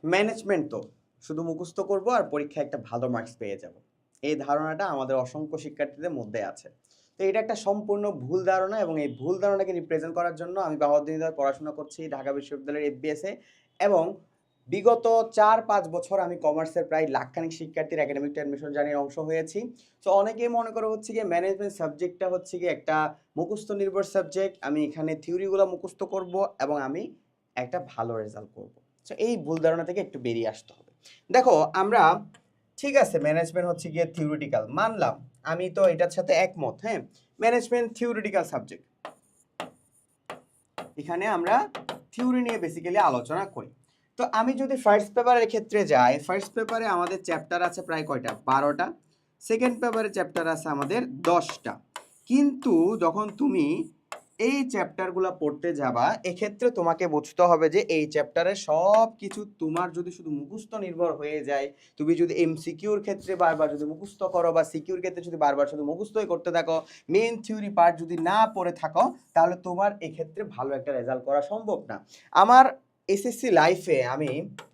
Management তো শুধু মুখস্থ করব আর পরীক্ষায় একটা ভালো মার্কস পেয়ে যাব, এই ধারণাটা আমাদের অসংখ্য শিক্ষার্থীদের মধ্যে আছে। তো এটা একটা সম্পূর্ণ ভুল ধারণা, এবং এই ভুল ধারণাকে রিপ্রেজেন্ট করার জন্য আমি বাবাউদ্দিন পড়াশোনা করছি ঢাকা বিশ্ববিদ্যালয়ের এফবিএসে, এবং বিগত 4-5 বছর আমি কমার্সের প্রায় লাখখানিক শিক্ষার্থীর একাডেমিক অ্যাডমিশন জার্নির অংশ হয়েছি। তো অনেকেই মনে করে হচ্ছে গিয়ে ম্যানেজমেন্ট সাবজেক্টটা হচ্ছে গিয়ে একটা মুখস্থ নির্ভর সাবজেক্ট, আমি এখানে থিওরিগুলো মুখস্থ করব এবং আমি একটা ভালো রেজাল্ট করব। সো এই ভুল ধারণা থেকে একটু বেরিয়ে আসতে হবে। দেখো আমরা, ঠিক আছে ম্যানেজমেন্ট হচ্ছে গিয়ে থিওরিটিক্যাল, মানলাম, আমি তো এটার সাথে একমত। হ্যাঁ, ম্যানেজমেন্ট থিওরিটিক্যাল সাবজেক্ট, এখানে আমরা থিওরি নিয়ে বেসিক্যালি আলোচনা করি। তো আমি যদি ফার্স্ট পেপারের ক্ষেত্রে যাই, ফার্স্ট পেপারে আমাদের চ্যাপ্টার আছে প্রায় কয়টা, 12টা। সেকেন্ড পেপারে চ্যাপ্টার আছে আমাদের 10টা। কিন্তু যখন তুমি এই চ্যাপ্টারগুলো পড়তে যাবা, এক্ষেত্রে তোমাকে বুঝতে হবে যে এই চ্যাপ্টারে সব কিছু তোমার যদি শুধু মুখস্থ নির্ভর হয়ে যায়, তুমি যদি এমসিকিউর ক্ষেত্রে বারবার যদি মুখস্থ করো বা সিকিউর ক্ষেত্রে যদি বারবার শুধু মুখস্থই করতে থাকো, মেন থিওরি পার্ট যদি না পড়ে থাকো, তাহলে তোমার এক্ষেত্রে ভালো একটা রেজাল্ট করা সম্ভব না। আমার এসএসসি লাইফে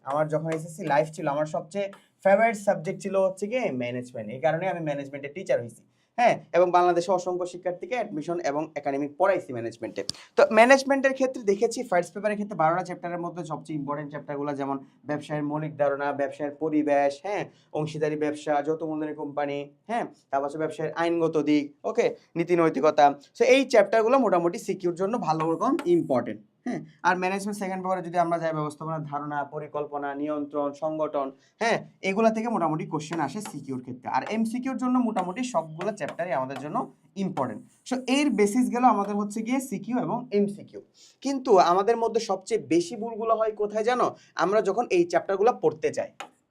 আমার যখন এসএসসি লাইফ ছিল, আমার সবচেয়ে ফেভারিট সাবজেক্ট ছিল হচ্ছে গিয়ে ম্যানেজমেন্ট। এই কারণে আমি ম্যানেজমেন্টের টিচার হয়েছি। হ্যাঁ, এবং বাংলাদেশে অসংখ্য শিক্ষার্থীকে অ্যাডমিশন এবং একাডেমিক পড়াইছি ম্যানেজমেন্টে। তো ম্যানেজমেন্টের ক্ষেত্রে দেখেছি ফার্স্ট পেপারের ক্ষেত্রে 12টা চ্যাপ্টারের মধ্যে সবচেয়ে ইম্পর্টেন্ট চ্যাপ্টারগুলো যেমন ব্যবসায়ের মৌলিক ধারণা, ব্যবসায়ের পরিবেশ, হ্যাঁ, অংশীদারি ব্যবসা, যৌথ মূলধনী কোম্পানি, হ্যাঁ, তারপর হচ্ছে ব্যবসায়ের আইনগত দিক, ওকে, নীতি নৈতিকতা। সো এই চ্যাপ্টারগুলো মোটামুটি সিকিউর জন্য ভালো রকম ইম্পর্টেন্ট। হ্যাঁ, আর ম্যানেজমেন্ট সেকেন্ড পেপারে যদি আমরা যাই, ব্যবস্থাপনার ধারণা, পরিকল্পনা, নিয়ন্ত্রণ, সংগঠন, হ্যাঁ, এগুলা থেকে মোটামুটি কোশ্চেন আসে সিকিউর ক্ষেত্রে। আর এমসিকিউর জন্য মোটামুটি সবগুলো চ্যাপ্টারই আমাদের জন্য ইম্পর্টেন্ট। সো এর বেসিস গেল আমাদের হচ্ছে গিয়ে সিকিউ এবং এমসিকিউ। কিন্তু আমাদের মধ্যে সবচেয়ে বেশি ভুলগুলো হয় কোথায় জানো? আমরা যখন এই চ্যাপ্টারগুলো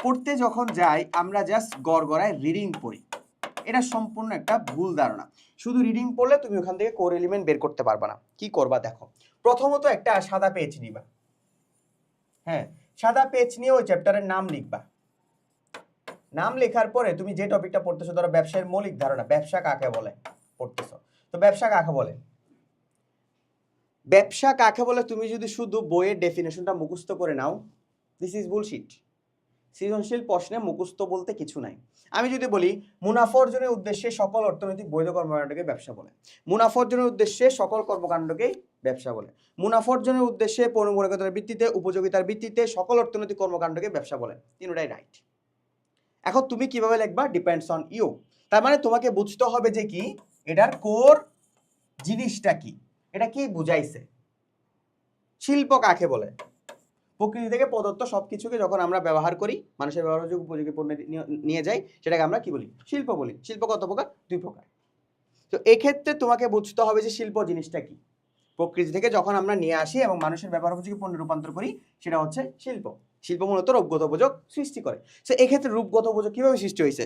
পড়তে যখন যাই, আমরা জাস্ট গড়গড়ায় রিডিং পড়ি। এটা সম্পূর্ণ একটা ভুল ধারণা। শুধু রিডিং পড়লে তুমি ওখান থেকে কোর এলিমেন্ট বের করতে পারবে না। কি করবা দেখো, প্রথমত একটা সাদা পেজ নিবা। হ্যাঁ, সাদা পেজ নিয়ে ওই চ্যাপ্টারের নাম লিখবা। নাম লেখার পরে তুমি যে টপিকটা পড়তেছো, ধরো ব্যবসায়ের মৌলিক ধারণা, ব্যবসা কাকে বলে পড়তেছো, তো ব্যবসা কাকে বলে, ব্যবসা কাকে বলে তুমি যদি শুধু বইয়ের ডেফিনেশনটা মুখস্থ করে নাও, দিস ইজ বুলশিট। সৃজনশীল প্রশ্নে মুখস্থ বলতে কিছু নাই। আমি যদি বলি মুনাফা অর্জনের উদ্দেশ্যে সকল অর্থনৈতিক বৈধ কর্মকাণ্ডকে ব্যবসা বলে, মুনাফা অর্জনের উদ্দেশ্যে সকল কর্মকাণ্ডকেই ব্যবসা বলে, মুনাফা অর্জনের উদ্দেশ্যে পণ্যমূল্যের ভিত্তিতে, উপযোগিতার ভিত্তিতে সকল অর্থনৈতিক কর্মকাণ্ডকে ব্যবসা বলে, তিনটাই রাইট। এখন তুমি কিভাবে লিখবা, ডিপেন্ডস অন ইউ। তার মানে তোমাকে বুঝতে হবে যে কি এটার কোর জিনিসটা কি, এটা কি বুঝাইছে। শিল্প কাকে বলে? প্রকৃতি থেকে প্রদত্ত সবকিছুকে যখন আমরা ব্যবহার করি, মানুষের ব্যবহারযোগ্য উপযোগী পণ্যে নিয়ে যাই, সেটাকে আমরা কি বলি? শিল্প বলি। শিল্প কত প্রকার? 2 প্রকার। তো এক্ষেত্রে তোমাকে বুঝতে হবে যে শিল্প জিনিসটা কি। প্রকৃতি থেকে যখন আমরা নিয়ে আসি এবং মানুষের ব্যবহার উপযোগী পণ্যে রূপান্তর করি, সেটা হচ্ছে শিল্প। শিল্প মূলত রূপগত উপযোগ সৃষ্টি করে। সো এক্ষেত্রে রূপগত উপযোগ কিভাবে সৃষ্টি হয়েছে?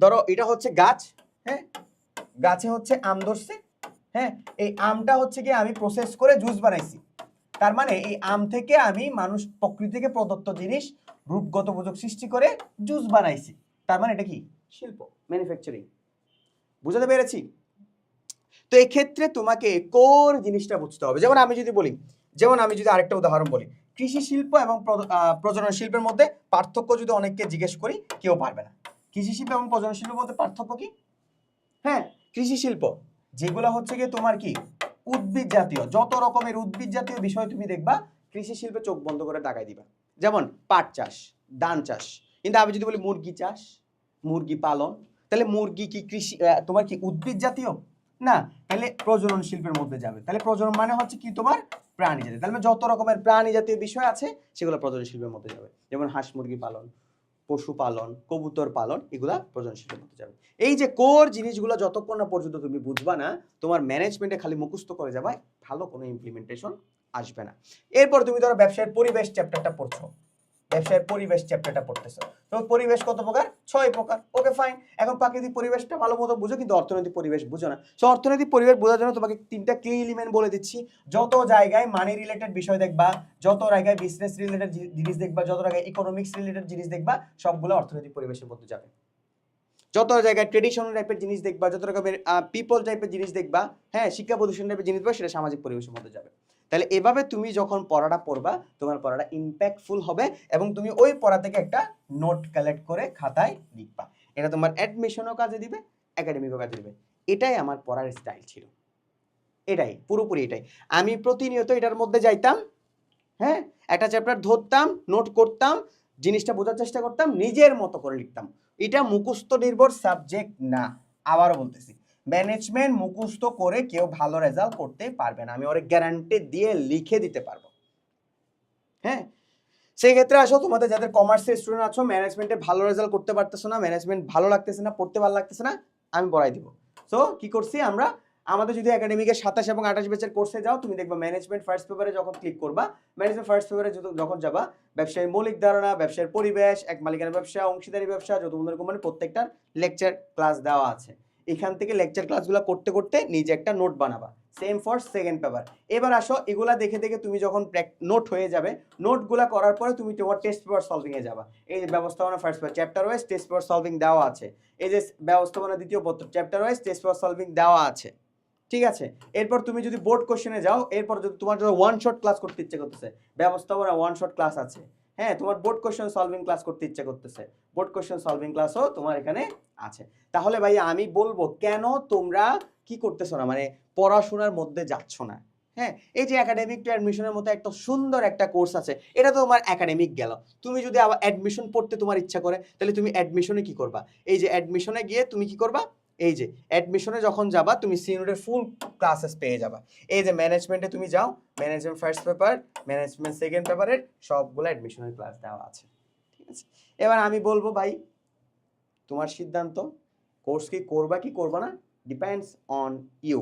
ধরো এটা হচ্ছে গাছ, হ্যাঁ, গাছে হচ্ছে আম ধরছে, হ্যাঁ, এই আমটা হচ্ছে কি আমি প্রসেস করে জুস বানাইছি। তার মানে এই আম থেকে আমি মানুষ প্রকৃতি থেকে প্রদত্ত জিনিস রূপগত উপযোগ সৃষ্টি করে জুস বানাইছি। তার মানে এটা কি? শিল্প, ম্যানুফ্যাকচারিং। বুঝাতে পেরেছি? তো এই ক্ষেত্রে তোমাকে কোর জিনিসটা বুঝতে হবে। যেমন আমি যদি আরেকটা উদাহরণ বলি, কৃষি শিল্প এবং প্রজনন শিল্পের মধ্যে পার্থক্য যদি অনেককে জিজ্ঞেস করি, কেউ পারবে না। কৃষি শিল্প এবং প্রজনন শিল্পের মধ্যে পার্থক্য কি? হ্যাঁ, কৃষি শিল্প যেগুলো হচ্ছে গিয়ে তোমার কি উদ্ভিদ জাতীয়, যত রকমের উদ্ভিদ জাতীয় বিষয় তুমি দেখবা কৃষি শিল্পে চোখ বন্ধ করে তাকাই দিবা। যেমন পাট চাষ, ধান চাষ। কিন্তু আমি যদি বলি মুরগি চাষ, মুরগি পালন, তাহলে মুরগি কি কৃষি তোমার কি উদ্ভিদ জাতীয় না? তাহলে প্রজনন শিল্পের মধ্যে যাবে। তাহলে প্রজনন মানে হচ্ছে কি তোমার প্রাণী জাতীয়। তাহলে যত রকমের প্রাণী জাতীয় বিষয় আছে সেগুলো প্রজনন শিল্পের মধ্যে যাবে। যেমন হাঁস মুরগি পালন, পশুপালন, কবুতর পালন, এগুলা প্রজনন শিল্পের মধ্যে যাবে। এই যে কোর জিনিসগুলো যতক্ষণ না পর্যন্ত তুমি বুঝবা না, তোমার ম্যানেজমেন্টে খালি মুখস্থ করে যাবা, ভালো কোনো ইমপ্লিমেন্টেশন আসবে না। এরপর তুমি ধরো ব্যবসায়ের পরিবেশ চ্যাপ্টারটা পড়ছো, ব্যবসায়ের পরিবেশ চ্যাপ্টারটা পড়তেছো, তো পরিবেশ কত প্রকার? 6 প্রকার। Okay fine. এখন প্রাকৃতিক পরিবেশটা ভালো মতো বুঝো, কিন্তু অর্থনৈতিক পরিবেশ বুঝো না। সো অর্থনৈতিক পরিবেশ বোঝার জন্য তোমাকে 3টা কি এলিমেন্ট বলে দিচ্ছি। যত জায়গায় মানি রিলেটেড বিষয় দেখবা, যত জায়গায় বিজনেস রিলেটেড জিনিস দেখবা, যত জায়গায় ইকোনমিক্স রিলেটেড জিনিস দেখবা, সবগুলো অর্থনৈতিক পরিবেশের মধ্যে যাবে। যত জায়গায় ট্রেডিশনাল টাইপের জিনিস দেখবা, যত রকমের পিপল টাইপের জিনিস দেখবা, হ্যাঁ, শিক্ষা প্রতিষ্ঠান টাইপের জিনিস দেখবা, সেটা সামাজিক পরিবেশের মধ্যে যাবে। তাহলে এভাবে তুমি যখন পড়াটা পড়বা তোমার পড়াটা ইম্প্যাক্টফুল হবে এবং তুমি ওই পড়া থেকে একটা নোট কালেক্ট করে খাতায় লিখবা। এটা তোমার অ্যাডমিশনও কাজে দিবে, একাডেমিকও কাজে দিবে। এটাই আমার পড়ার স্টাইল ছিল, এটাই পুরোপুরি এটাই। আমি প্রতিনিয়ত এটার মধ্যে যাইতাম, হ্যাঁ, একটা চ্যাপ্টার ধরতাম, নোট করতাম, জিনিসটা বোঝার চেষ্টা করতাম, নিজের মতো করে লিখতাম। এটা মুখস্থ নির্ভর সাবজেক্ট না, আবারও বলতেছি, ম্যানেজমেন্ট মুখস্থ করে কেউ ভালো রেজাল্ট করতে পারবে না, আমি ওরে গ্যারান্টি দিয়ে লিখে দিতে পারবো। হ্যাঁ, সেই ক্ষেত্রে আসো, তোমাদের যাদের কমার্সের স্টুডেন্ট আছো, ম্যানেজমেন্টে ভালো রেজাল্ট করতে পারতেছো না, ম্যানেজমেন্ট ভালো লাগতেছে না, পড়তে ভালো লাগতেছে না, আমি পড়াই দিব। সো কি করছি আমরা, আমাদের যদি একাডেমিকের 27 এবং 28 ব্যাচের কোর্সে যাও, তুমি দেখবা ম্যানেজমেন্ট ফার্স্ট পেপারে যখন ক্লিক করবা, ম্যানেজমেন্ট ফার্স্ট পেপারে যখন যাবা, ব্যবসায়ের মৌলিক ধারণা, ব্যবসায়ের পরিবেশ, এক মালিকানা ব্যবসা, অংশীদারি ব্যবসা, যত মূলধন কোম্পানি, প্রত্যেকটার লেকচার ক্লাস দেওয়া আছে। এখান থেকে লেকচার ক্লাসগুলো করতে করতে নিজে একটা নোট বানাবা, সেম ফর সেকেন্ড পেপার। এবার আসো, এগুলা দেখে দেখে তুমি যখন নোট হয়ে যাবে, নোটগুলা করার পরে তুমি তোমার টেস্ট পেপার সলভিং এ যাবা। এই যে ব্যবস্থাপনা first paper chapter wise test paper solving দেওয়া আছে, এই যে ব্যবস্থাপনা দ্বিতীয় পত্র chapter wise test paper solving দেওয়া আছে, ঠিক আছে। এরপর তুমি যদি বোর্ড কোশ্চেনে যাও, এরপর যদি তোমার যদি ওয়ান শট ক্লাস করতে ইচ্ছে করতেছে, ব্যবস্থাপনা ওয়ান শট ক্লাস আছে, হ্যাঁ, তোমার বোর্ড কোশ্চেন সলভিং ক্লাস করতে ইচ্ছে করতেছে, বোর্ড কোশ্চেন সলভিং ক্লাসও তোমার এখানে আছে। তাহলে ভাই আমি বলবো কেন তোমরা কি করতেছো না, মানে পড়াশোনার মধ্যে যাচ্ছ না। হ্যাঁ, এই যে একাডেমিক টু অ্যাডমিশনের মতো একটা সুন্দর একটা কোর্স আছে, এটা তো তোমার একাডেমিক গেল। তুমি যদি আবার অ্যাডমিশন পড়তে তোমার ইচ্ছা করে, তাহলে তুমি অ্যাডমিশনে কি করবা, এই যে অ্যাডমিশনে গিয়ে তুমি কি করবা, এই যে অ্যাডমিশনে যখন যাবা তুমি সিনিয়রের ফুল ক্লাসেস পেয়ে যাবা। এই যে ম্যানেজমেন্টে তুমি যাও, management first paper, management second পেপারের সবগুলো অ্যাডমিশনের ক্লাস দেওয়া আছে, ঠিক আছে। এবার আমি বলবো ভাই, তোমার সিদ্ধান্ত, কোর্স কি করবা কি করবা না, ডিপেন্ডস অন ইউ।